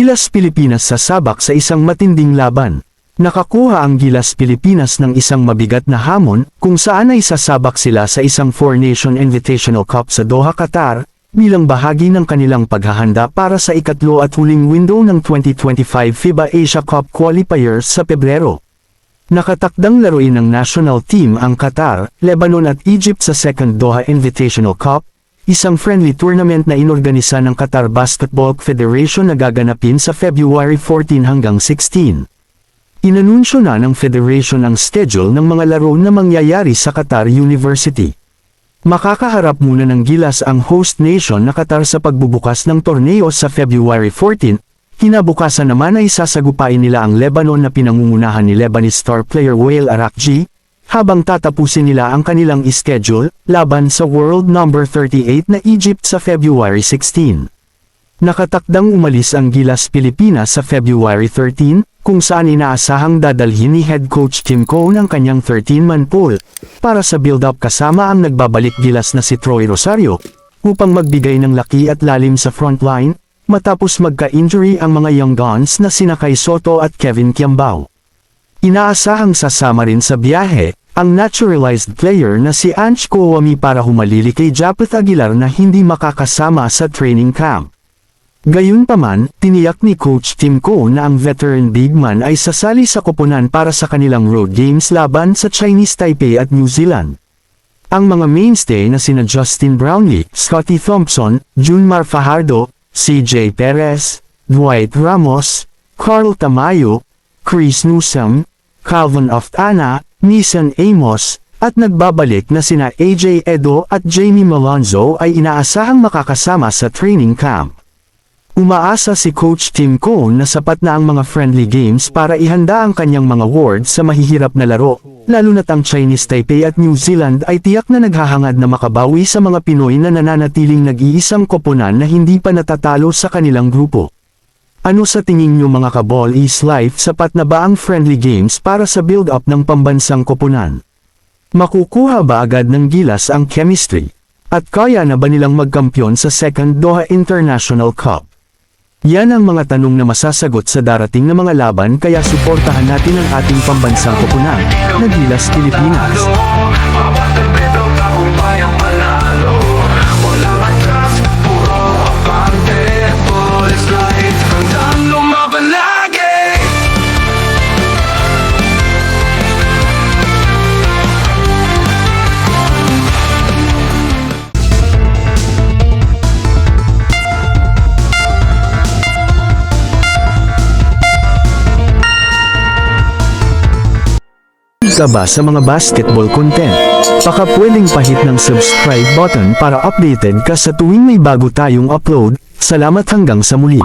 Gilas Pilipinas sasabak sa isang matinding laban. Nakakuha ang Gilas Pilipinas ng isang mabigat na hamon, kung saan ay sasabak sila sa isang Four-Nation Invitational Cup sa Doha, Qatar, bilang bahagi ng kanilang paghahanda para sa ikatlo at huling window ng 2025 FIBA Asia Cup Qualifiers sa Pebrero. Nakatakdang laruin ng national team ang Qatar, Lebanon at Egypt sa second Doha Invitational Cup, isang friendly tournament na inorganisa ng Qatar Basketball Federation na gaganapin sa February 14 hanggang 16. Inanunsyo na ng Federation ang schedule ng mga laro na mangyayari sa Qatar University. Makakaharap muna ng Gilas ang host nation na Qatar sa pagbubukas ng torneo sa February 14, kinabukasan naman ay sasagupain nila ang Lebanon na pinangungunahan ni Lebanese star player Wael Arakji, habang tatapusin nila ang kanilang schedule, laban sa world number 38 na Egypt sa February 16. Nakatakdang umalis ang Gilas Pilipinas sa February 13, kung saan inaasahang dadalhin ni head coach Tim Cohn ang kanyang 13-man pool, para sa build-up kasama ang nagbabalik Gilas na si Troy Rosario, upang magbigay ng laki at lalim sa frontline, matapos magka-injury ang mga young guns na sina Kai Soto at Kevin Kiambao. Inaasahang sasama rin sa biyahe, ang naturalized player na si Ange Kouame para humalili kay Japeth Aguilar na hindi makakasama sa training camp. Gayunpaman, tiniyak ni Coach Tim Cohn na ang veteran big man ay sasali sa koponan para sa kanilang road games laban sa Chinese Taipei at New Zealand. Ang mga mainstay na sina Justin Brownlee, Scottie Thompson, Junmar Fajardo, CJ Perez, Dwight Ramos, Carl Tamayo, Chris Newsome, Calvin Oftana, Nissan Amos, at nagbabalik na sina AJ Edo at Jamie Malonzo ay inaasahang makakasama sa training camp. Umaasa si Coach Tim Cohn na sapat na ang mga friendly games para ihanda ang kanyang mga wards sa mahihirap na laro, lalo na't ang Chinese Taipei at New Zealand ay tiyak na naghahangad na makabawi sa mga Pinoy na nananatiling nag-iisang koponan na hindi pa natatalo sa kanilang grupo. Ano sa tingin nyo mga ka-Ball is Life, sapat na ba ang friendly games para sa build-up ng pambansang koponan? Makukuha ba agad ng Gilas ang chemistry? At kaya na ba nilang magkampiyon sa second Doha International Cup? Yan ang mga tanong na masasagot sa darating na mga laban, kaya suportahan natin ang ating pambansang koponan, na Gilas Pilipinas. Ka ba sa mga basketball content? Baka pwedeng pahit ng subscribe button para updated ka sa tuwing may bago tayong upload. Salamat hanggang sa muli.